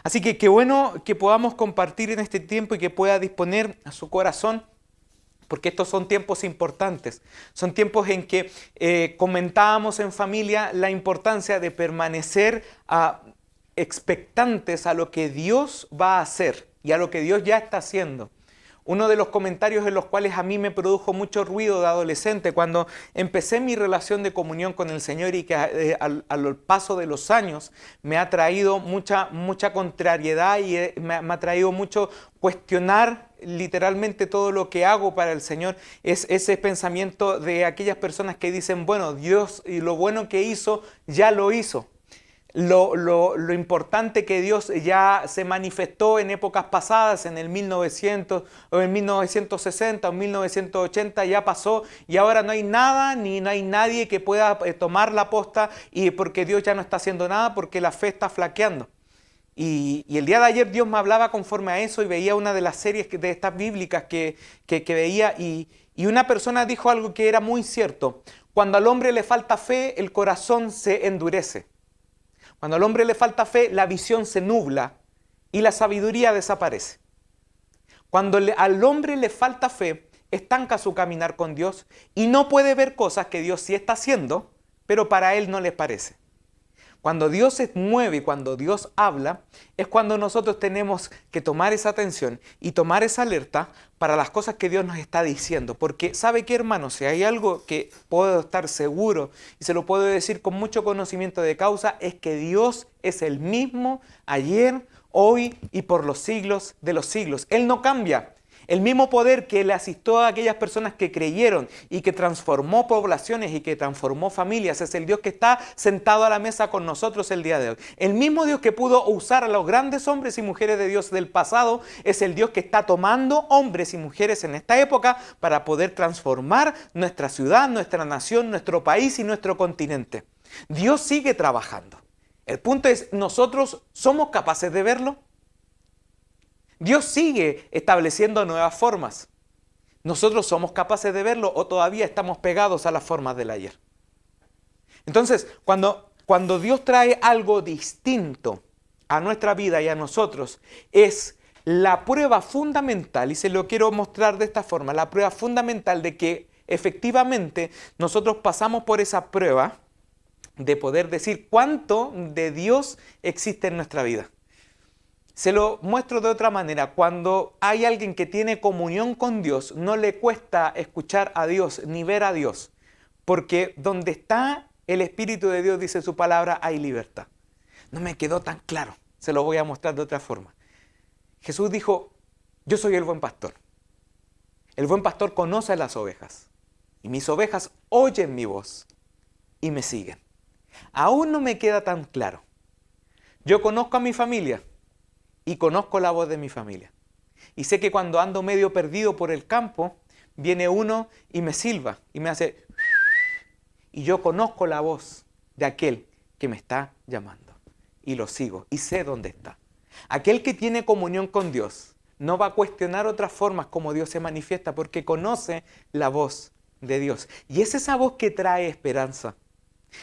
Así que qué bueno que podamos compartir en este tiempo y que pueda disponer a su corazón, porque estos son tiempos importantes. Son tiempos en que comentábamos en familia la importancia de permanecer expectantes a lo que Dios va a hacer y a lo que Dios ya está haciendo. Uno de los comentarios en los cuales a mí me produjo mucho ruido de adolescente cuando empecé mi relación de comunión con el Señor y que al paso de los años me ha traído mucha contrariedad y me ha traído mucho cuestionar literalmente todo lo que hago para el Señor, es ese pensamiento de aquellas personas que dicen, bueno, Dios y lo bueno que hizo, ya lo hizo. Lo importante que Dios ya se manifestó en épocas pasadas, en el 1900 o en 1960 o 1980 ya pasó y ahora no hay nada ni no hay nadie que pueda tomar la posta y porque Dios ya no está haciendo nada porque la fe está flaqueando. Y el día de ayer Dios me hablaba conforme a eso y veía una de las series de estas bíblicas que veía y una persona dijo algo que era muy cierto. Cuando al hombre le falta fe, el corazón se endurece. Cuando al hombre le falta fe, la visión se nubla y la sabiduría desaparece. Cuando al hombre le falta fe, estanca su caminar con Dios y no puede ver cosas que Dios sí está haciendo, pero para él no les parece. Cuando Dios se mueve y cuando Dios habla, es cuando nosotros tenemos que tomar esa atención y tomar esa alerta para las cosas que Dios nos está diciendo. Porque ¿sabe qué, hermano? Si hay algo que puedo estar seguro y se lo puedo decir con mucho conocimiento de causa, es que Dios es el mismo ayer, hoy y por los siglos de los siglos. Él no cambia. El mismo poder que le asistió a aquellas personas que creyeron y que transformó poblaciones y que transformó familias es el Dios que está sentado a la mesa con nosotros el día de hoy. El mismo Dios que pudo usar a los grandes hombres y mujeres de Dios del pasado es el Dios que está tomando hombres y mujeres en esta época para poder transformar nuestra ciudad, nuestra nación, nuestro país y nuestro continente. Dios sigue trabajando. El punto es, ¿nosotros somos capaces de verlo? Dios sigue estableciendo nuevas formas. ¿Nosotros somos capaces de verlo o todavía estamos pegados a las formas del ayer? Entonces, cuando Dios trae algo distinto a nuestra vida y a nosotros, es la prueba fundamental, y se lo quiero mostrar de esta forma, la prueba fundamental de que efectivamente nosotros pasamos por esa prueba de poder decir cuánto de Dios existe en nuestra vida. Se lo muestro de otra manera. Cuando hay alguien que tiene comunión con Dios, no le cuesta escuchar a Dios ni ver a Dios. Porque donde está el Espíritu de Dios, dice su palabra, hay libertad. No me quedó tan claro. Se lo voy a mostrar de otra forma. Jesús dijo, yo soy el buen pastor. El buen pastor conoce a las ovejas. Y mis ovejas oyen mi voz y me siguen. Aún no me queda tan claro. Yo conozco a mi familia. Y conozco la voz de mi familia. Y sé que cuando ando medio perdido por el campo, viene uno y me silba y me hace... Y yo conozco la voz de aquel que me está llamando. Y lo sigo y sé dónde está. Aquel que tiene comunión con Dios no va a cuestionar otras formas como Dios se manifiesta porque conoce la voz de Dios. Y es esa voz que trae esperanza.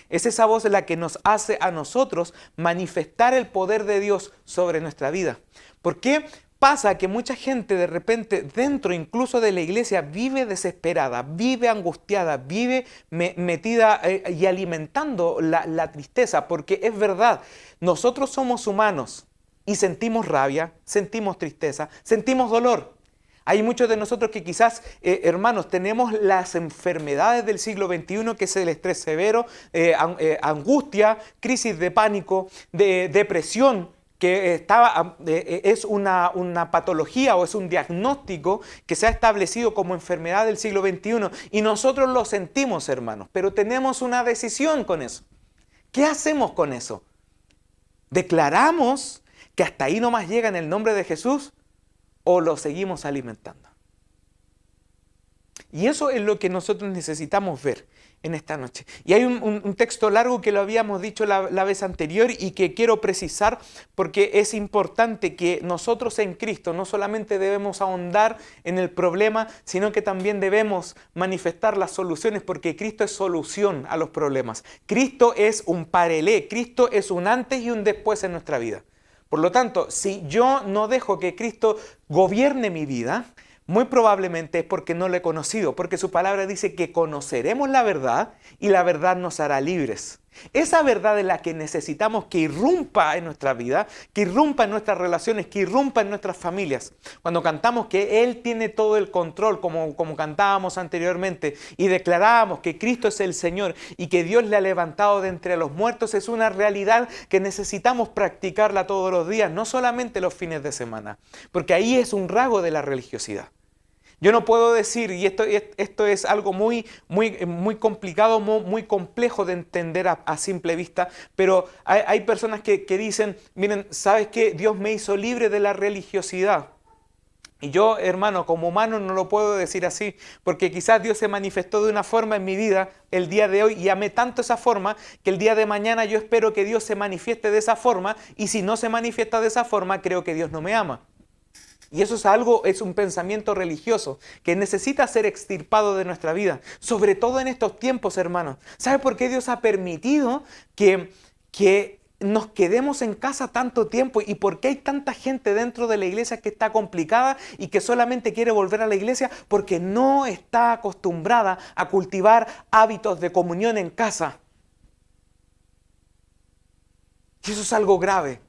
Es esa voz la que nos hace a nosotros manifestar el poder de Dios sobre nuestra vida. ¿Por qué pasa que mucha gente de repente dentro incluso de la iglesia vive desesperada, vive angustiada, vive metida y alimentando la tristeza? Porque es verdad, nosotros somos humanos y sentimos rabia, sentimos tristeza, sentimos dolor. Hay muchos de nosotros que quizás, hermanos, tenemos las enfermedades del siglo XXI, que es el estrés severo, angustia, crisis de pánico, de depresión, que es una patología o es un diagnóstico que se ha establecido como enfermedad del siglo XXI. Y nosotros lo sentimos, hermanos, pero tenemos una decisión con eso. ¿Qué hacemos con eso? ¿Declaramos que hasta ahí nomás llega en el nombre de Jesús? ¿O lo seguimos alimentando? Y eso es lo que nosotros necesitamos ver en esta noche. Y hay un texto largo que lo habíamos dicho la vez anterior y que quiero precisar porque es importante que nosotros en Cristo no solamente debemos ahondar en el problema, sino que también debemos manifestar las soluciones porque Cristo es solución a los problemas. Cristo es un parelé, Cristo es un antes y un después en nuestra vida. Por lo tanto, si yo no dejo que Cristo gobierne mi vida, muy probablemente es porque no lo he conocido, porque su palabra dice que conoceremos la verdad y la verdad nos hará libres. Esa verdad es la que necesitamos que irrumpa en nuestra vida, que irrumpa en nuestras relaciones, que irrumpa en nuestras familias. Cuando cantamos que Él tiene todo el control, como cantábamos anteriormente, y declarábamos que Cristo es el Señor y que Dios le ha levantado de entre los muertos, es una realidad que necesitamos practicarla todos los días, no solamente los fines de semana, porque ahí es un rasgo de la religiosidad. Yo no puedo decir, y esto es algo muy complicado, muy complejo de entender a simple vista, pero hay personas que dicen, miren, ¿sabes qué? Dios me hizo libre de la religiosidad. Y yo, hermano, como humano no lo puedo decir así, porque quizás Dios se manifestó de una forma en mi vida el día de hoy y amé tanto esa forma que el día de mañana yo espero que Dios se manifieste de esa forma, y si no se manifiesta de esa forma, creo que Dios no me ama. Y eso es un pensamiento religioso que necesita ser extirpado de nuestra vida, sobre todo en estos tiempos, hermanos. ¿Sabe por qué Dios ha permitido que nos quedemos en casa tanto tiempo? ¿Y por qué hay tanta gente dentro de la iglesia que está complicada y que solamente quiere volver a la iglesia? Porque no está acostumbrada a cultivar hábitos de comunión en casa. Y eso es algo grave.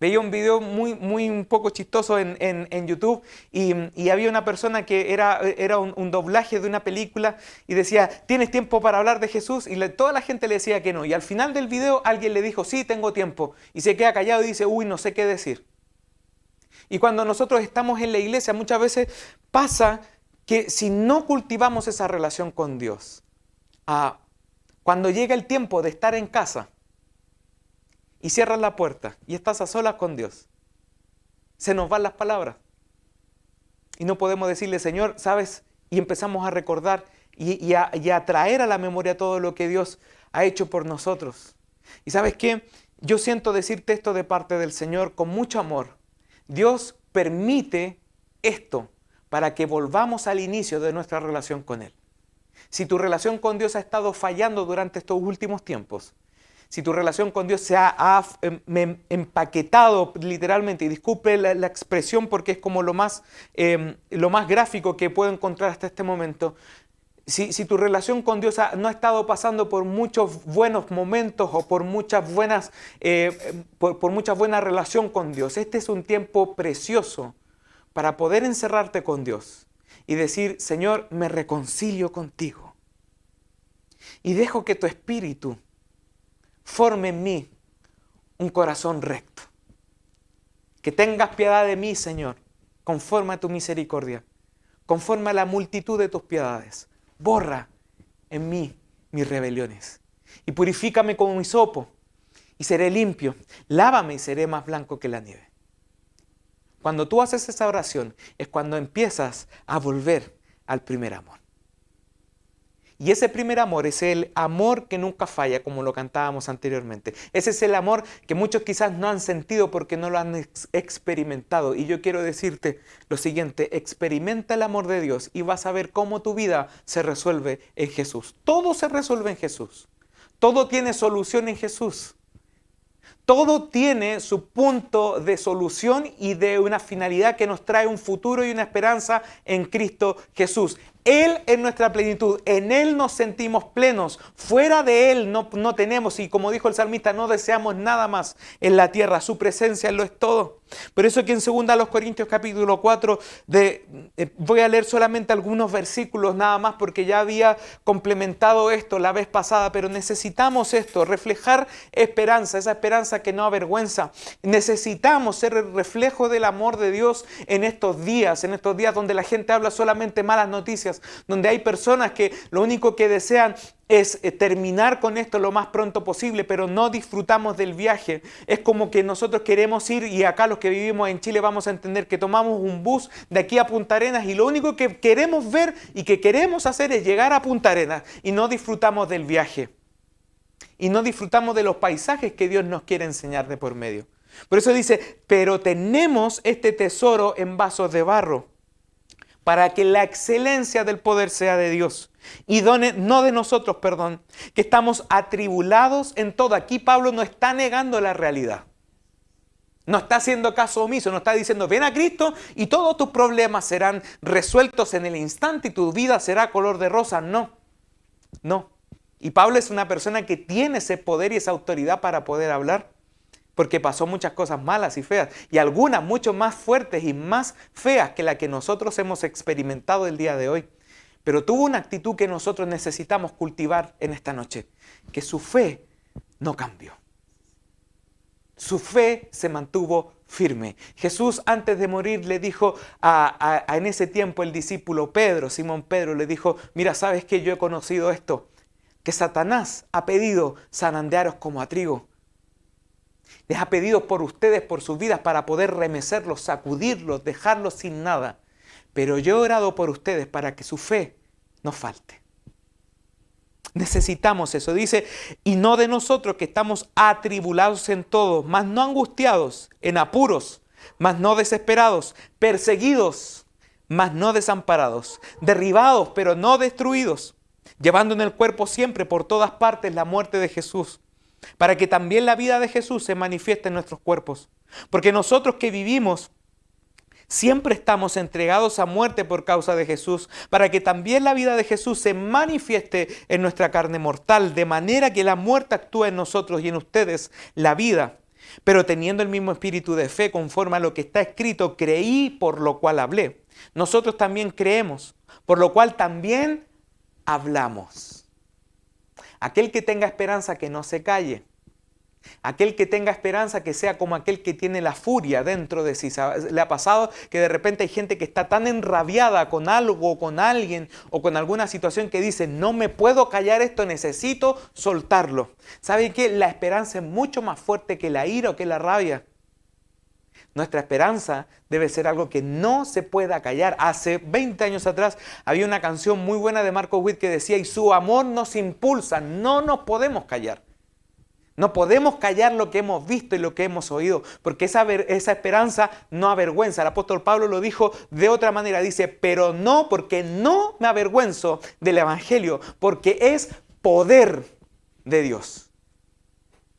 Veía un video muy un poco chistoso en YouTube y había una persona que era un doblaje de una película y decía, ¿tienes tiempo para hablar de Jesús? Y toda la gente le decía que no. Y al final del video alguien le dijo, sí, tengo tiempo. Y se queda callado y dice, uy, no sé qué decir. Y cuando nosotros estamos en la iglesia, muchas veces pasa que si no cultivamos esa relación con Dios, cuando llega el tiempo de estar en casa, y cierras la puerta y estás a solas con Dios, se nos van las palabras. Y no podemos decirle, Señor, ¿sabes? Y empezamos a recordar y a traer a la memoria todo lo que Dios ha hecho por nosotros. ¿Y sabes qué? Yo siento decirte esto de parte del Señor con mucho amor. Dios permite esto para que volvamos al inicio de nuestra relación con Él. Si tu relación con Dios ha estado fallando durante estos últimos tiempos, si tu relación con Dios se ha empaquetado literalmente, y disculpe la expresión porque es como lo más gráfico que puedo encontrar hasta este momento, si tu relación con Dios no ha estado pasando por muchos buenos momentos o por mucha buena relación con Dios, este es un tiempo precioso para poder encerrarte con Dios y decir, Señor, me reconcilio contigo y dejo que tu espíritu forme en mí un corazón recto. Que tengas piedad de mí, Señor, conforme a tu misericordia, conforme a la multitud de tus piedades. Borra en mí mis rebeliones y purifícame como hisopo y seré limpio. Lávame y seré más blanco que la nieve. Cuando tú haces esa oración es cuando empiezas a volver al primer amor. Y ese primer amor es el amor que nunca falla, como lo cantábamos anteriormente. Ese es el amor que muchos quizás no han sentido porque no lo han experimentado. Y yo quiero decirte lo siguiente, experimenta el amor de Dios y vas a ver cómo tu vida se resuelve en Jesús. Todo se resuelve en Jesús. Todo tiene solución en Jesús. Todo tiene su punto de solución y de una finalidad que nos trae un futuro y una esperanza en Cristo Jesús. Él es nuestra plenitud, en Él nos sentimos plenos, fuera de Él no tenemos, y como dijo el salmista, no deseamos nada más en la tierra, su presencia lo es todo. Por eso que en 2 Corintios capítulo 4, voy a leer solamente algunos versículos nada más porque ya había complementado esto la vez pasada, pero necesitamos esto, reflejar esperanza, esa esperanza que no avergüenza. Necesitamos ser el reflejo del amor de Dios en estos días donde la gente habla solamente malas noticias, donde hay personas que lo único que desean es terminar con esto lo más pronto posible, pero no disfrutamos del viaje. Es como que nosotros queremos ir, y acá los que vivimos en Chile vamos a entender que tomamos un bus de aquí a Punta Arenas y lo único que queremos ver y que queremos hacer es llegar a Punta Arenas y no disfrutamos del viaje. Y no disfrutamos de los paisajes que Dios nos quiere enseñar de por medio. Por eso dice, pero tenemos este tesoro en vasos de barro, para que la excelencia del poder sea de Dios y no de nosotros, que estamos atribulados en todo. Aquí Pablo no está negando la realidad. No está haciendo caso omiso, no está diciendo ven a Cristo y todos tus problemas serán resueltos en el instante y tu vida será color de rosa. No, no. Y Pablo es una persona que tiene ese poder y esa autoridad para poder hablar, porque pasó muchas cosas malas y feas, y algunas mucho más fuertes y más feas que la que nosotros hemos experimentado el día de hoy. Pero tuvo una actitud que nosotros necesitamos cultivar en esta noche, que su fe no cambió. Su fe se mantuvo firme. Jesús antes de morir le dijo en ese tiempo el discípulo Pedro, Simón Pedro, le dijo, mira, ¿sabes qué? Yo he conocido esto, que Satanás ha pedido zarandearos como a trigo. Les ha pedido por ustedes, por sus vidas, para poder remecerlos, sacudirlos, dejarlos sin nada. Pero yo he orado por ustedes para que su fe no falte. Necesitamos eso. Dice, y no de nosotros que estamos atribulados en todo, mas no angustiados, en apuros, mas no desesperados, perseguidos, mas no desamparados, derribados, pero no destruidos, llevando en el cuerpo siempre por todas partes la muerte de Jesús, para que también la vida de Jesús se manifieste en nuestros cuerpos. Porque nosotros que vivimos siempre estamos entregados a muerte por causa de Jesús, para que también la vida de Jesús se manifieste en nuestra carne mortal, de manera que la muerte actúe en nosotros y en ustedes la vida. Pero teniendo el mismo espíritu de fe, conforme a lo que está escrito, creí, por lo cual hablé. Nosotros también creemos, por lo cual también hablamos. Aquel que tenga esperanza que no se calle. Aquel que tenga esperanza que sea como aquel que tiene la furia dentro de sí. Le ha pasado que de repente hay gente que está tan enrabiada con algo, con alguien o con alguna situación que dice, no me puedo callar esto, necesito soltarlo. ¿Sabe qué? La esperanza es mucho más fuerte que la ira o que la rabia. Nuestra esperanza debe ser algo que no se pueda callar. Hace 20 años atrás había una canción muy buena de Marco Witt que decía, y su amor nos impulsa, no nos podemos callar. No podemos callar lo que hemos visto y lo que hemos oído, porque esa esperanza no avergüenza. El apóstol Pablo lo dijo de otra manera, dice, pero no, porque no me avergüenzo del evangelio, porque es poder de Dios.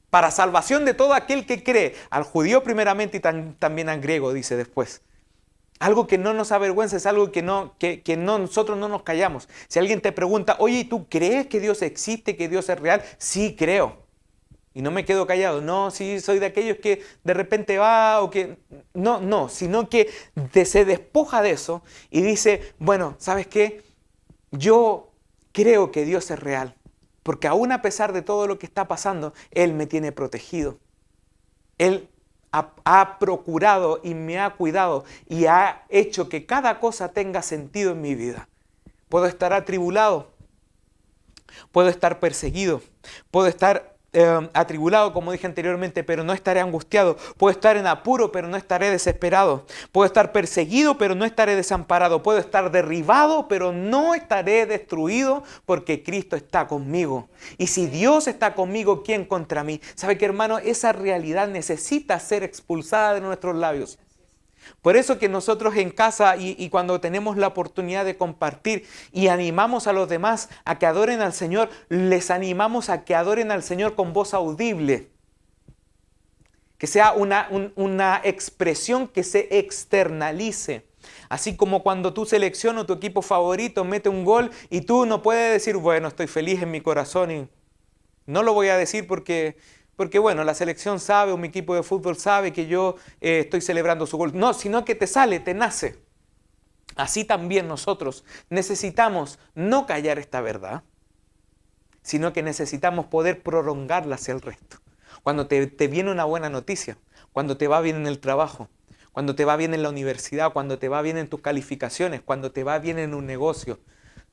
Para salvación de todo aquel que cree, al judío primeramente y también al griego, dice después. Algo que no nos avergüenza, es algo que nosotros no nos callamos. Si alguien te pregunta, oye, ¿tú crees que Dios existe, que Dios es real? Sí, creo. Y no me quedo callado. No, sí, soy de aquellos que de repente va o que... No, sino que se despoja de eso y dice, bueno, ¿sabes qué? Yo creo que Dios es real. Porque aún a pesar de todo lo que está pasando, Él me tiene protegido. Él ha procurado y me ha cuidado y ha hecho que cada cosa tenga sentido en mi vida. Puedo estar atribulado, puedo estar perseguido, puedo estar atribulado, como dije anteriormente, pero no estaré angustiado. Puedo estar en apuro, pero no estaré desesperado. Puedo estar perseguido, pero no estaré desamparado. Puedo estar derribado, pero no estaré destruido, porque Cristo está conmigo. Y si Dios está conmigo, ¿quién contra mí? ¿Sabe qué, hermano? Esa realidad necesita ser expulsada de nuestros labios. Por eso que nosotros en casa y cuando tenemos la oportunidad de compartir y animamos a los demás a que adoren al Señor, les animamos a que adoren al Señor con voz audible. Que sea una expresión que se externalice. Así como cuando tú seleccionas tu equipo favorito, mete un gol y tú no puedes decir, bueno, estoy feliz en mi corazón y no lo voy a decir porque bueno, la selección sabe o mi equipo de fútbol sabe que yo estoy celebrando su gol. No, sino que te sale, te nace. Así también nosotros necesitamos no callar esta verdad, sino que necesitamos poder prolongarla hacia el resto. Cuando te viene una buena noticia, cuando te va bien en el trabajo, cuando te va bien en la universidad, cuando te va bien en tus calificaciones, cuando te va bien en un negocio,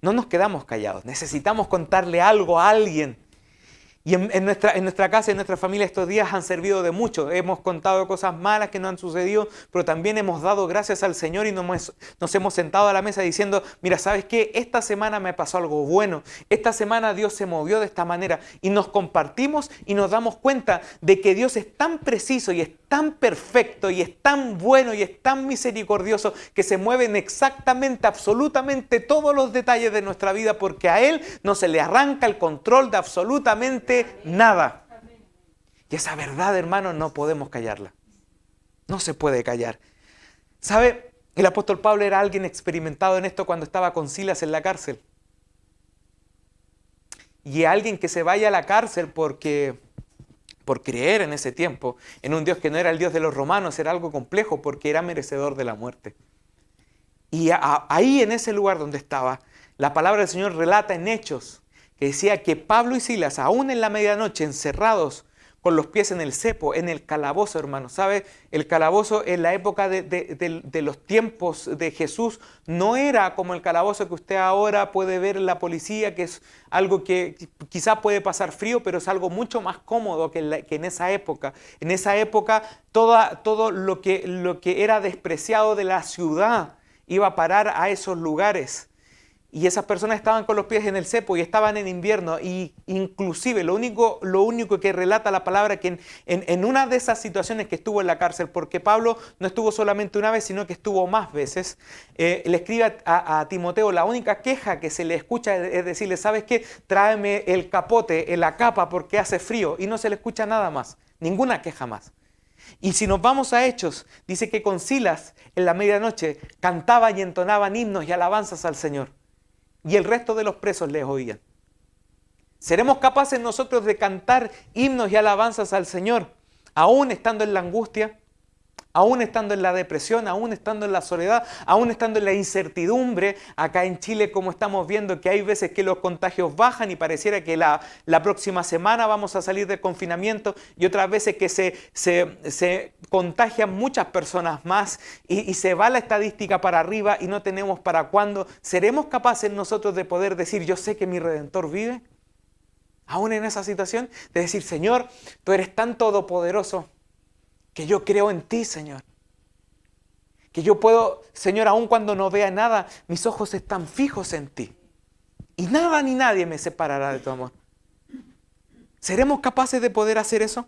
no nos quedamos callados. Necesitamos contarle algo a alguien. Y en nuestra casa, en nuestra familia, estos días han servido de mucho. Hemos contado cosas malas que no han sucedido, pero también hemos dado gracias al Señor y nos hemos sentado a la mesa diciendo, mira, ¿sabes qué? Esta semana me pasó algo bueno. Esta semana Dios se movió de esta manera. Y nos compartimos y nos damos cuenta de que Dios es tan preciso y es tan perfecto y es tan bueno y es tan misericordioso que se mueven exactamente, absolutamente todos los detalles de nuestra vida, porque a Él no se le arranca el control de absolutamente nada. Y esa verdad, hermano, no podemos callarla. No se puede callar. ¿Sabe? El apóstol Pablo era alguien experimentado en esto cuando estaba con Silas en la cárcel. Y alguien que se vaya a la cárcel por creer en ese tiempo en un Dios que no era el Dios de los romanos, era algo complejo porque era merecedor de la muerte. Y ahí en ese lugar donde estaba, la palabra del Señor relata en Hechos que decía que Pablo y Silas, aún en la medianoche, encerrados con los pies en el cepo, en el calabozo, hermano. ¿Sabe? El calabozo en la época de los tiempos de Jesús no era como el calabozo que usted ahora puede ver en la policía, que es algo que quizá puede pasar frío, pero es algo mucho más cómodo que en esa época. En esa época todo lo que era despreciado de la ciudad iba a parar a esos lugares. Y esas personas estaban con los pies en el cepo y estaban en invierno. Y inclusive lo único que relata la palabra que en una de esas situaciones que estuvo en la cárcel, porque Pablo no estuvo solamente una vez, sino que estuvo más veces, le escribe a Timoteo, la única queja que se le escucha es decirle, ¿sabes qué? Tráeme el capote, la capa porque hace frío. Y no se le escucha nada más, ninguna queja más. Y si nos vamos a Hechos, dice que con Silas en la medianoche cantaban y entonaban himnos y alabanzas al Señor. Y el resto de los presos les oían. ¿Seremos capaces nosotros de cantar himnos y alabanzas al Señor, aún estando en la angustia, aún estando en la depresión, aún estando en la soledad, aún estando en la incertidumbre? Acá en Chile, como estamos viendo que hay veces que los contagios bajan y pareciera que la próxima semana vamos a salir del confinamiento, y otras veces que se contagian muchas personas más y se va la estadística para arriba y no tenemos para cuándo. ¿Seremos capaces nosotros de poder decir, yo sé que mi Redentor vive? Aún en esa situación, de decir, Señor, tú eres tan todopoderoso, que yo creo en ti, Señor. Que yo puedo, Señor, aun cuando no vea nada, mis ojos están fijos en ti. Y nada ni nadie me separará de tu amor. ¿Seremos capaces de poder hacer eso?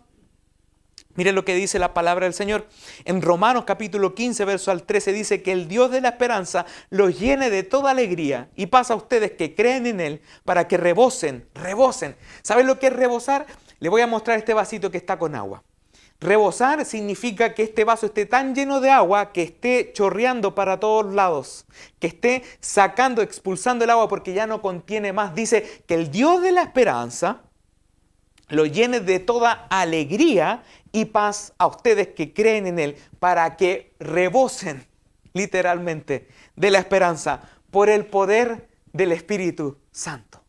Miren lo que dice la palabra del Señor. En Romanos capítulo 15, verso al 13, dice que el Dios de la esperanza los llene de toda alegría y paz a ustedes que creen en Él para que rebosen. ¿Saben lo que es rebosar? Le voy a mostrar este vasito que está con agua. Rebosar significa que este vaso esté tan lleno de agua que esté chorreando para todos lados, que esté sacando, expulsando el agua porque ya no contiene más. Dice que el Dios de la esperanza lo llene de toda alegría y paz a ustedes que creen en Él, para que rebosen literalmente de la esperanza por el poder del Espíritu Santo.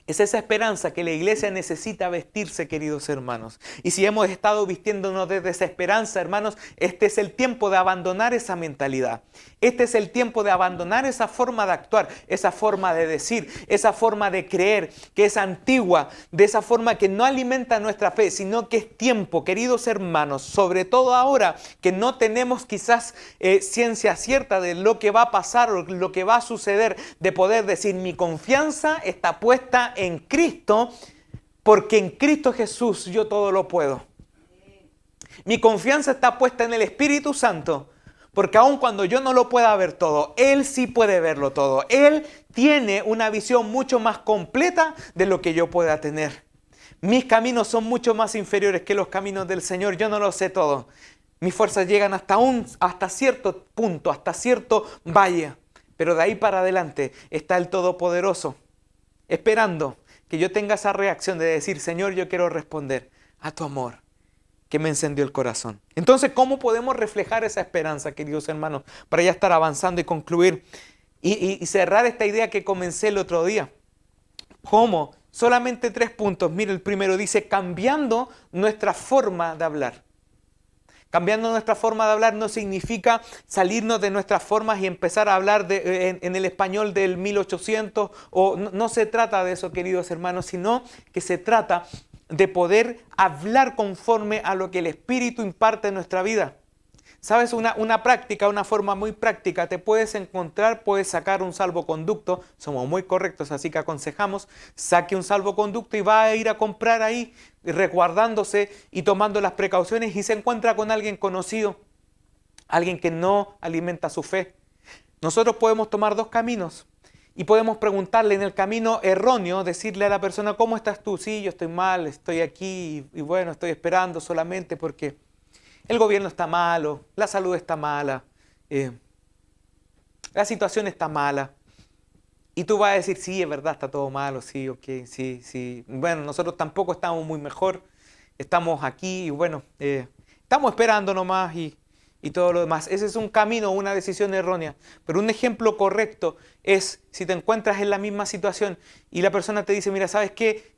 Es esa esperanza que la iglesia necesita vestirse, queridos hermanos. Y si hemos estado vistiéndonos desde esa esperanza, hermanos, este es el tiempo de abandonar esa mentalidad. Este es el tiempo de abandonar esa forma de actuar, esa forma de decir, esa forma de creer que es antigua, de esa forma que no alimenta nuestra fe, sino que es tiempo, queridos hermanos, sobre todo ahora que no tenemos quizás ciencia cierta de lo que va a pasar o lo que va a suceder, de poder decir, mi confianza está puesta en Cristo, porque en Cristo Jesús yo todo lo puedo. Mi confianza está puesta en el Espíritu Santo, porque aun cuando yo no lo pueda ver todo, Él sí puede verlo todo. Él tiene una visión mucho más completa de lo que yo pueda tener. Mis caminos son mucho más inferiores que los caminos del Señor. Yo no lo sé todo. Mis fuerzas llegan hasta cierto punto, hasta cierto valle. Pero de ahí para adelante está el Todopoderoso, esperando que yo tenga esa reacción de decir, Señor, yo quiero responder a tu amor que me encendió el corazón. Entonces, ¿cómo podemos reflejar esa esperanza, queridos hermanos, para ya estar avanzando y concluir y cerrar esta idea que comencé el otro día? ¿Cómo? Solamente 3 puntos. Mire, el primero dice, cambiando nuestra forma de hablar. Cambiando nuestra forma de hablar no significa salirnos de nuestras formas y empezar a hablar en el español del 1800. No se trata de eso, queridos hermanos, sino que se trata de poder hablar conforme a lo que el Espíritu imparte en nuestra vida. ¿Sabes? Una práctica, una forma muy práctica. Te puedes sacar un salvoconducto. Somos muy correctos, así que aconsejamos, saque un salvoconducto y va a ir a comprar ahí, resguardándose y tomando las precauciones, y se encuentra con alguien conocido, alguien que no alimenta su fe. Nosotros podemos tomar 2 caminos y podemos preguntarle en el camino erróneo, decirle a la persona, ¿cómo estás tú? Sí, yo estoy mal, estoy aquí y bueno, estoy esperando solamente porque... el gobierno está malo, la salud está mala, la situación está mala. Y tú vas a decir, sí, es verdad, está todo malo, sí, ok, sí, sí. Bueno, nosotros tampoco estamos muy mejor, estamos aquí y bueno, estamos esperando nomás y todo lo demás. Ese es un camino, una decisión errónea. Pero un ejemplo correcto es si te encuentras en la misma situación y la persona te dice, mira, ¿sabes qué?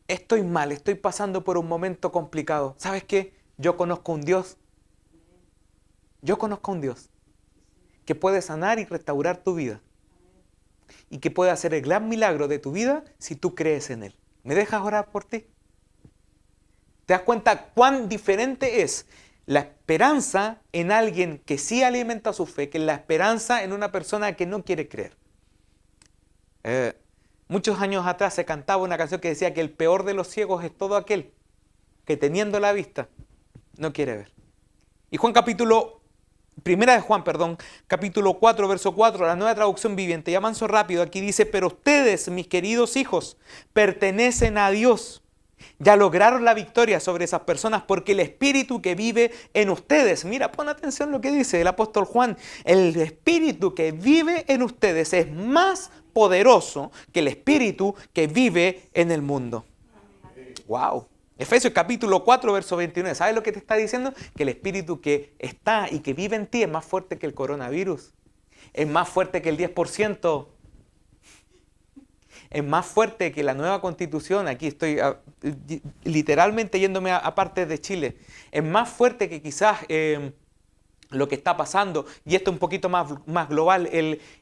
Estoy mal, estoy pasando por un momento complicado. ¿Sabes qué? Yo conozco un Dios que puede sanar y restaurar tu vida. Y que puede hacer el gran milagro de tu vida si tú crees en Él. ¿Me dejas orar por ti? ¿Te das cuenta cuán diferente es la esperanza en alguien que sí alimenta su fe que la esperanza en una persona que no quiere creer? Muchos años atrás se cantaba una canción que decía que el peor de los ciegos es todo aquel que teniendo la vista no quiere ver. Y Primera de Juan, capítulo 4, verso 4, la Nueva Traducción Viviente, y avanzo rápido, aquí dice, pero ustedes, mis queridos hijos, pertenecen a Dios. Ya lograron la victoria sobre esas personas porque el Espíritu que vive en ustedes, mira, pon atención a lo que dice el apóstol Juan, el Espíritu que vive en ustedes es más poderoso que el Espíritu que vive en el mundo. ¡Wow! Efesios capítulo 4, verso 29. ¿Sabes lo que te está diciendo? Que el espíritu que está y que vive en ti es más fuerte que el coronavirus. Es más fuerte que el 10%. Es más fuerte que la nueva constitución. Aquí estoy literalmente yéndome a partes de Chile. Es más fuerte que quizás lo que está pasando. Y esto un poquito más global.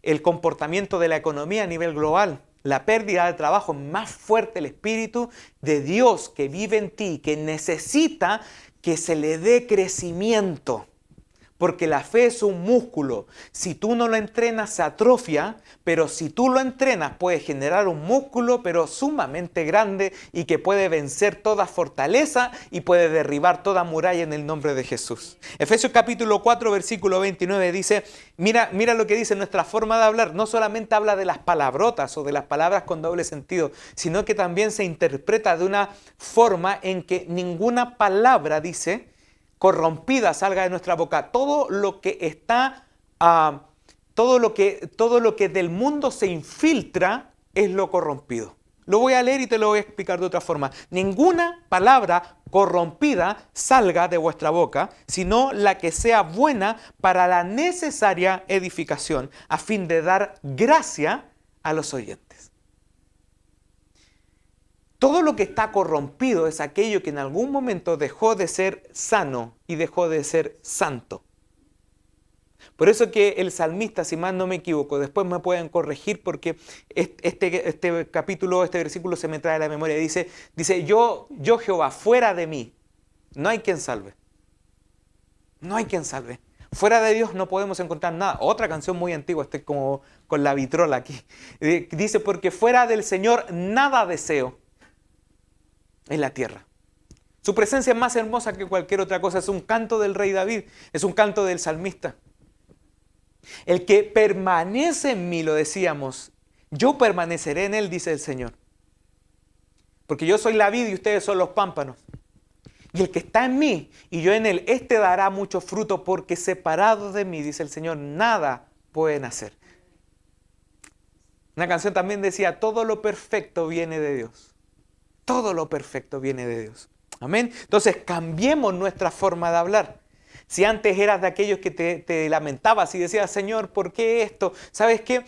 El comportamiento de la economía a nivel global. La pérdida de trabajo, es más fuerte el Espíritu de Dios que vive en ti, que necesita que se le dé crecimiento. Porque la fe es un músculo. Si tú no lo entrenas, se atrofia, pero si tú lo entrenas, puede generar un músculo, pero sumamente grande y que puede vencer toda fortaleza y puede derribar toda muralla en el nombre de Jesús. Efesios capítulo 4, versículo 29 dice, mira lo que dice nuestra forma de hablar. No solamente habla de las palabrotas o de las palabras con doble sentido, sino que también se interpreta de una forma en que ninguna palabra, dice, corrompida salga de nuestra boca. Todo lo que está, todo lo que del mundo se infiltra es lo corrompido. Lo voy a leer y te lo voy a explicar de otra forma. Ninguna palabra corrompida salga de vuestra boca, sino la que sea buena para la necesaria edificación, a fin de dar gracia a los oyentes. Todo lo que está corrompido es aquello que en algún momento dejó de ser sano y dejó de ser santo. Por eso que el salmista, si más no me equivoco, después me pueden corregir porque este capítulo, este versículo se me trae a la memoria. Dice yo Jehová, fuera de mí, no hay quien salve. No hay quien salve. Fuera de Dios no podemos encontrar nada. Otra canción muy antigua, estoy como con la vitrola aquí. Dice, porque fuera del Señor nada deseo en la tierra. Su presencia es más hermosa que cualquier otra cosa. Es un canto del rey David, es un canto del salmista. El que permanece en mí, lo decíamos, yo permaneceré en él, dice el Señor. Porque yo soy la vid y ustedes son los pámpanos. Y el que está en mí y yo en él, este dará mucho fruto, porque separados de mí, dice el Señor, nada pueden hacer. Una canción también decía, todo lo perfecto viene de Dios. Todo lo perfecto viene de Dios. Amén. Entonces cambiemos nuestra forma de hablar. Si antes eras de aquellos que te lamentabas y decías, Señor, ¿por qué esto? ¿Sabes qué?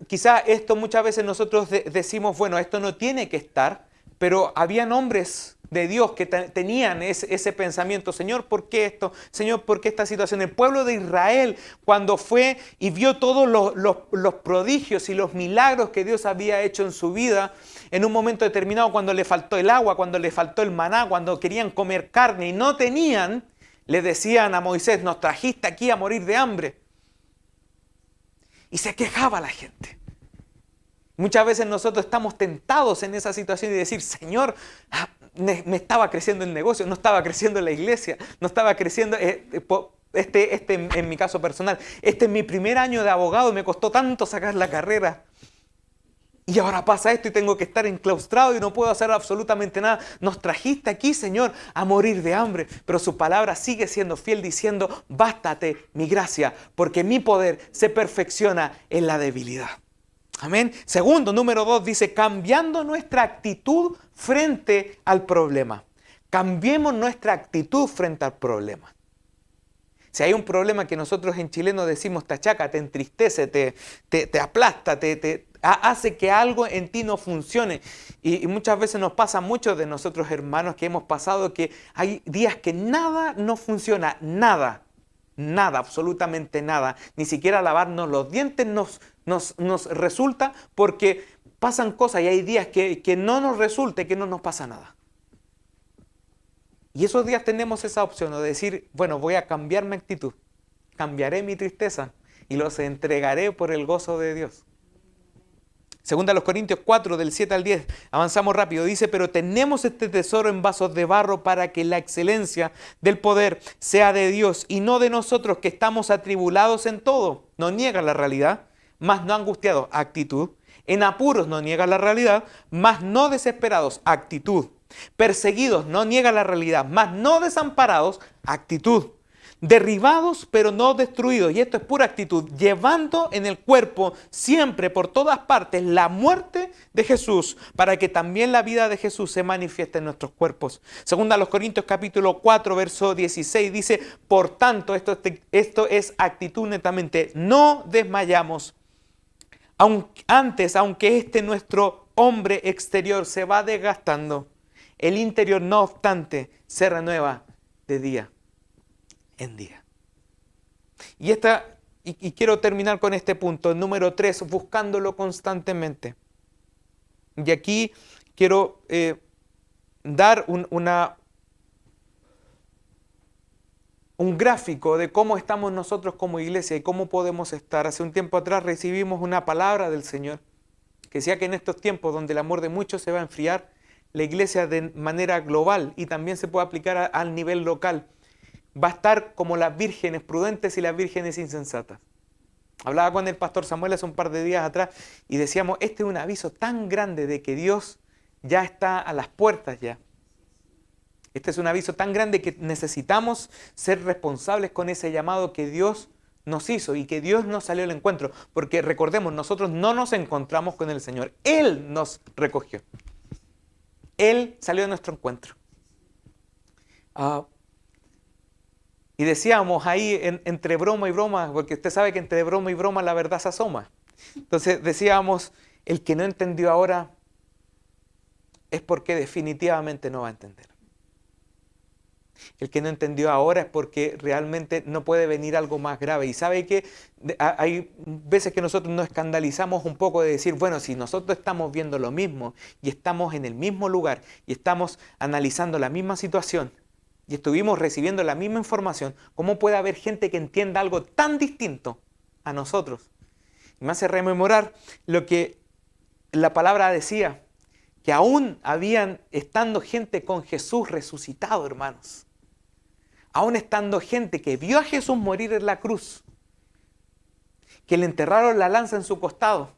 Quizás esto muchas veces nosotros decimos, bueno, esto no tiene que estar, pero habían hombres de Dios que tenían ese pensamiento, Señor, ¿por qué esto? Señor, ¿por qué esta situación? El pueblo de Israel, cuando fue y vio todos los prodigios y los milagros que Dios había hecho en su vida, en un momento determinado, cuando le faltó el agua, cuando le faltó el maná, cuando querían comer carne y no tenían, le decían a Moisés, nos trajiste aquí a morir de hambre. Y se quejaba la gente. Muchas veces nosotros estamos tentados en esa situación y decir, Señor, me estaba creciendo el negocio, no estaba creciendo la iglesia, no estaba creciendo, en mi caso personal, este es mi primer año de abogado, me costó tanto sacar la carrera. Y ahora pasa esto y tengo que estar enclaustrado y no puedo hacer absolutamente nada. Nos trajiste aquí, Señor, a morir de hambre. Pero su palabra sigue siendo fiel diciendo, bástate mi gracia, porque mi poder se perfecciona en la debilidad. Amén. Segundo, número 2, dice, cambiando nuestra actitud frente al problema. Cambiemos nuestra actitud frente al problema. Si hay un problema que nosotros en chileno decimos te achaca, te entristece, te aplasta, hace que algo en ti no funcione. Y muchas veces nos pasa a muchos de nosotros hermanos que hemos pasado que hay días que nada nos funciona, nada, absolutamente nada. Ni siquiera lavarnos los dientes nos resulta porque pasan cosas y hay días que no nos resulta y que no nos pasa nada. Y esos días tenemos esa opción de decir, bueno, voy a cambiar mi actitud, cambiaré mi tristeza y los entregaré por el gozo de Dios. Segunda a los Corintios 4, del 7 al 10, avanzamos rápido, dice, pero tenemos este tesoro en vasos de barro para que la excelencia del poder sea de Dios y no de nosotros que estamos atribulados en todo. No niega la realidad, mas no angustiados, actitud. En apuros no niega la realidad, mas no desesperados, actitud. Perseguidos, no niega la realidad, mas no desamparados, actitud. Derribados, pero no destruidos, y esto es pura actitud, llevando en el cuerpo siempre por todas partes la muerte de Jesús, para que también la vida de Jesús se manifieste en nuestros cuerpos. Segunda a los Corintios capítulo 4, verso 16, dice, por tanto, esto es actitud netamente, no desmayamos. Aunque este nuestro hombre exterior se va desgastando, el interior, no obstante, se renueva de día en día. Y quiero terminar con este punto, número 3, buscándolo constantemente. Y aquí quiero dar un gráfico de cómo estamos nosotros como iglesia y cómo podemos estar. Hace un tiempo atrás recibimos una palabra del Señor que decía que en estos tiempos donde el amor de muchos se va a enfriar, la iglesia de manera global y también se puede aplicar al nivel local, va a estar como las vírgenes prudentes y las vírgenes insensatas. Hablaba con el pastor Samuel hace un par de días atrás y decíamos, este es un aviso tan grande de que Dios ya está a las puertas ya. Este es un aviso tan grande que necesitamos ser responsables con ese llamado que Dios nos hizo y que Dios nos salió al encuentro. Porque recordemos, nosotros no nos encontramos con el Señor, Él nos recogió. Él salió a nuestro encuentro. Y decíamos ahí entre broma y broma, porque usted sabe que entre broma y broma la verdad se asoma. Entonces decíamos, el que no entendió ahora es porque definitivamente no va a entender. El que no entendió ahora es porque realmente no puede venir algo más grave. Y sabe que hay veces que nosotros nos escandalizamos un poco de decir, bueno, si nosotros estamos viendo lo mismo y estamos en el mismo lugar y estamos analizando la misma situación y estuvimos recibiendo la misma información, ¿cómo puede haber gente que entienda algo tan distinto a nosotros? Y me hace rememorar lo que la palabra decía, que aún habían estando gente con Jesús resucitado, hermanos. Aún estando gente que vio a Jesús morir en la cruz, que le enterraron la lanza en su costado,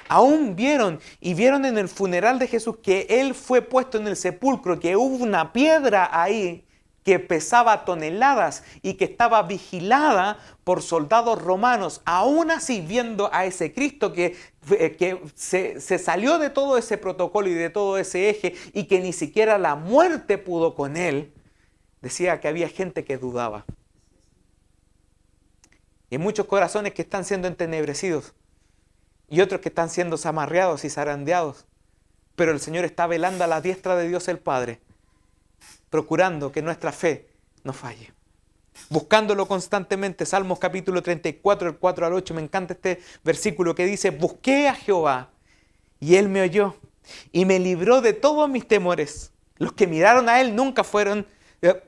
aún vieron en el funeral de Jesús que Él fue puesto en el sepulcro, que hubo una piedra ahí que pesaba toneladas y que estaba vigilada por soldados romanos, aún así viendo a ese Cristo que se salió de todo ese protocolo y de todo ese eje y que ni siquiera la muerte pudo con Él. Decía que había gente que dudaba. Y hay muchos corazones que están siendo entenebrecidos y otros que están siendo zamarreados y zarandeados. Pero el Señor está velando a la diestra de Dios el Padre, procurando que nuestra fe no falle. Buscándolo constantemente. Salmos capítulo 34, el 4 al 8. Me encanta este versículo que dice, busqué a Jehová y Él me oyó y me libró de todos mis temores. Los que miraron a Él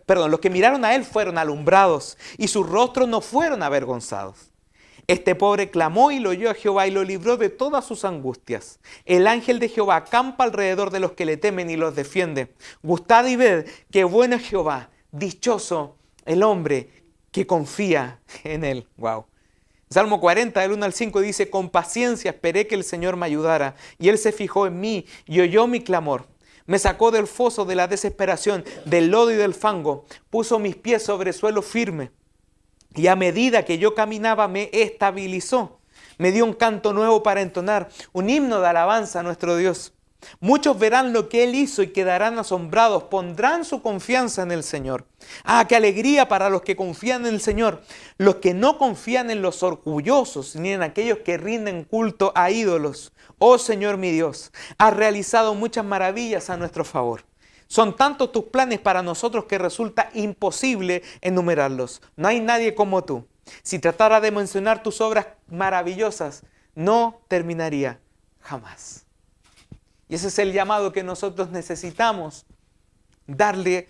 los que miraron a Él fueron alumbrados y sus rostros no fueron avergonzados. Este pobre clamó y lo oyó a Jehová y lo libró de todas sus angustias. El ángel de Jehová acampa alrededor de los que le temen y los defiende. Gustad y ved qué bueno es Jehová, dichoso el hombre que confía en Él. Wow. Salmo 40, del 1 al 5 dice, con paciencia esperé que el Señor me ayudara, y Él se fijó en mí y oyó mi clamor. Me sacó del foso de la desesperación, del lodo y del fango, puso mis pies sobre suelo firme, y a medida que yo caminaba me estabilizó. Me dio un canto nuevo para entonar, un himno de alabanza a nuestro Dios. Muchos verán lo que Él hizo y quedarán asombrados, pondrán su confianza en el Señor. ¡Ah, qué alegría para los que confían en el Señor! Los que no confían en los orgullosos, ni en aquellos que rinden culto a ídolos. Oh Señor mi Dios, has realizado muchas maravillas a nuestro favor. Son tantos tus planes para nosotros que resulta imposible enumerarlos. No hay nadie como tú. Si tratara de mencionar tus obras maravillosas, no terminaría jamás. Y ese es el llamado que nosotros necesitamos, darle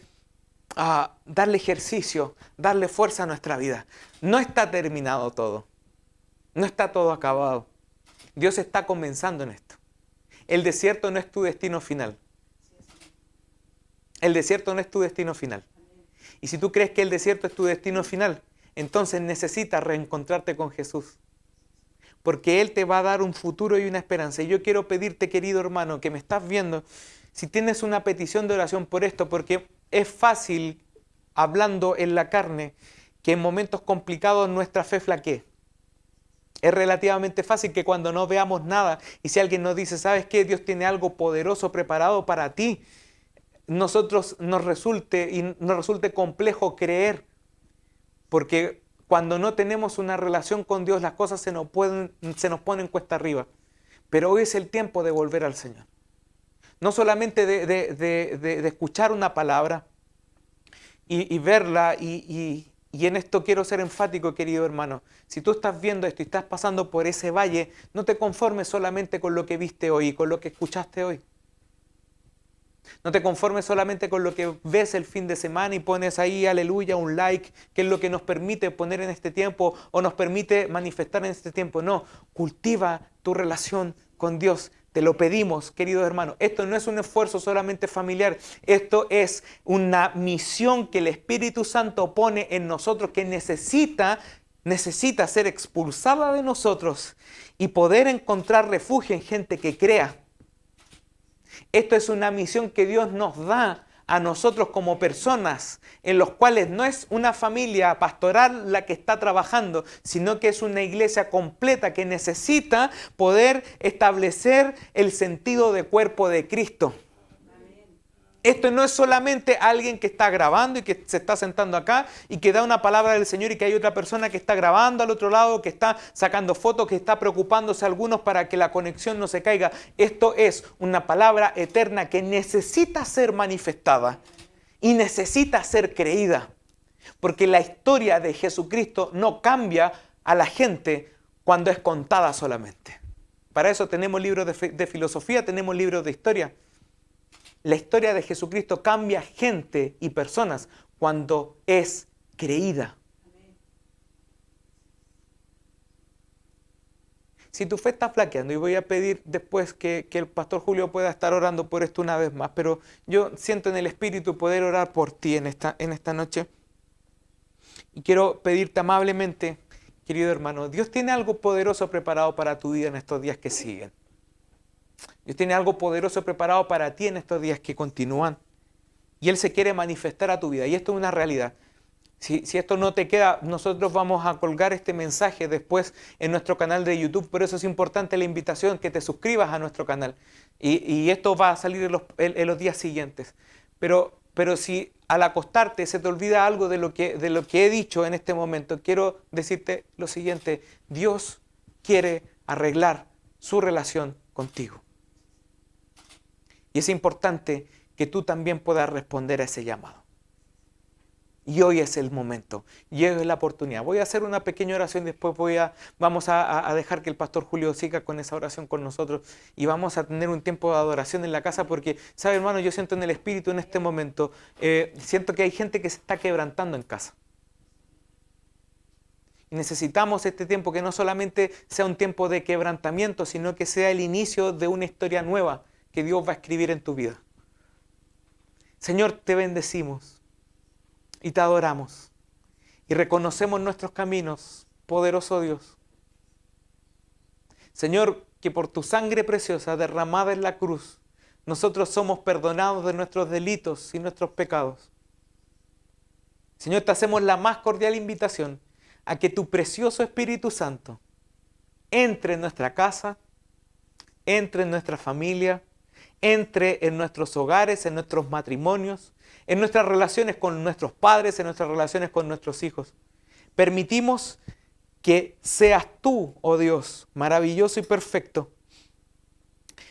ejercicio, darle fuerza a nuestra vida. No está terminado todo, no está todo acabado. Dios está comenzando en esto. El desierto no es tu destino final. El desierto no es tu destino final. Y si tú crees que el desierto es tu destino final, entonces necesitas reencontrarte con Jesús. Porque Él te va a dar un futuro y una esperanza. Y yo quiero pedirte, querido hermano, que me estás viendo, si tienes una petición de oración por esto, porque es fácil, hablando en la carne, que en momentos complicados nuestra fe flaquee. Es relativamente fácil que cuando no veamos nada, y si alguien nos dice, ¿sabes qué? Dios tiene algo poderoso preparado para ti, nos resulte complejo creer, porque cuando no tenemos una relación con Dios, las cosas se nos ponen cuesta arriba. Pero hoy es el tiempo de volver al Señor. No solamente de escuchar una palabra y verla, y en esto quiero ser enfático, querido hermano. Si tú estás viendo esto y estás pasando por ese valle, no te conformes solamente con lo que viste hoy, con lo que escuchaste hoy. No te conformes solamente con lo que ves el fin de semana y pones ahí aleluya, un like, que es lo que nos permite poner en este tiempo o nos permite manifestar en este tiempo. No, cultiva tu relación con Dios. Te lo pedimos, queridos hermanos. Esto no es un esfuerzo solamente familiar. Esto es una misión que el Espíritu Santo pone en nosotros que necesita ser expulsada de nosotros y poder encontrar refugio en gente que crea. Esto es una misión que Dios nos da a nosotros como personas, en los cuales no es una familia pastoral la que está trabajando, sino que es una iglesia completa que necesita poder establecer el sentido de cuerpo de Cristo. Esto no es solamente alguien que está grabando y que se está sentando acá y que da una palabra del Señor y que hay otra persona que está grabando al otro lado, que está sacando fotos, que está preocupándose algunos para que la conexión no se caiga. Esto es una palabra eterna que necesita ser manifestada y necesita ser creída. Porque la historia de Jesucristo no cambia a la gente cuando es contada solamente. Para eso tenemos libros de filosofía, tenemos libros de historia. La historia de Jesucristo cambia gente y personas cuando es creída. Si tu fe está flaqueando, y voy a pedir después que el pastor Julio pueda estar orando por esto una vez más, pero yo siento en el Espíritu poder orar por ti en esta noche. Y quiero pedirte amablemente, querido hermano, Dios tiene algo poderoso preparado para tu vida en estos días que siguen. Dios tiene algo poderoso preparado para ti en estos días que continúan. Y Él se quiere manifestar a tu vida. Y esto es una realidad. Si esto no te queda, nosotros vamos a colgar este mensaje después en nuestro canal de YouTube. Por eso es importante la invitación que te suscribas a nuestro canal. Y esto va a salir en los días siguientes. Pero si al acostarte se te olvida algo de lo que he dicho en este momento, quiero decirte lo siguiente. Dios quiere arreglar su relación contigo. Y es importante que tú también puedas responder a ese llamado. Y hoy es el momento, y hoy es la oportunidad. Voy a hacer una pequeña oración, después vamos a dejar que el pastor Julio siga con esa oración con nosotros y vamos a tener un tiempo de adoración en la casa porque, ¿sabe, hermano? Yo siento en el Espíritu en este momento, siento que hay gente que se está quebrantando en casa. Y necesitamos este tiempo que no solamente sea un tiempo de quebrantamiento, sino que sea el inicio de una historia nueva que Dios va a escribir en tu vida. Señor, te bendecimos y te adoramos y reconocemos nuestros caminos, poderoso Dios. Señor, que por tu sangre preciosa derramada en la cruz, nosotros somos perdonados de nuestros delitos y nuestros pecados. Señor, te hacemos la más cordial invitación a que tu precioso Espíritu Santo entre en nuestra casa, entre en nuestra familia, entre en nuestros hogares, en nuestros matrimonios, en nuestras relaciones con nuestros padres, en nuestras relaciones con nuestros hijos. Permitimos que seas tú, oh Dios, maravilloso y perfecto,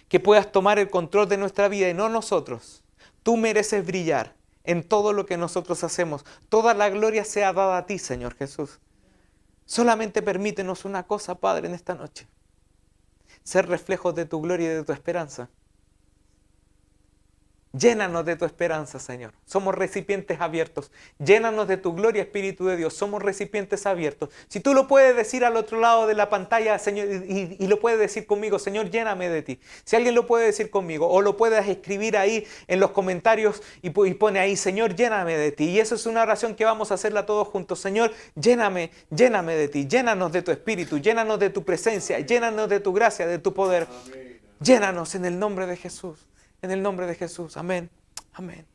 que puedas tomar el control de nuestra vida y no nosotros. Tú mereces brillar en todo lo que nosotros hacemos. Toda la gloria sea dada a ti, Señor Jesús. Solamente permítenos una cosa, Padre, en esta noche. Ser reflejos de tu gloria y de tu esperanza. Llénanos de tu esperanza, Señor. Somos recipientes abiertos. Llénanos de tu gloria, Espíritu de Dios. Somos recipientes abiertos. Si tú lo puedes decir al otro lado de la pantalla, Señor, y lo puedes decir conmigo, Señor, lléname de ti. Si alguien lo puede decir conmigo, o lo puedes escribir ahí en los comentarios y pone ahí, Señor, lléname de ti. Y eso es una oración que vamos a hacerla todos juntos. Señor, lléname de ti. Llénanos de tu Espíritu, llénanos de tu presencia, llénanos de tu gracia, de tu poder. Llénanos en el nombre de Jesús. En el nombre de Jesús. Amén. Amén.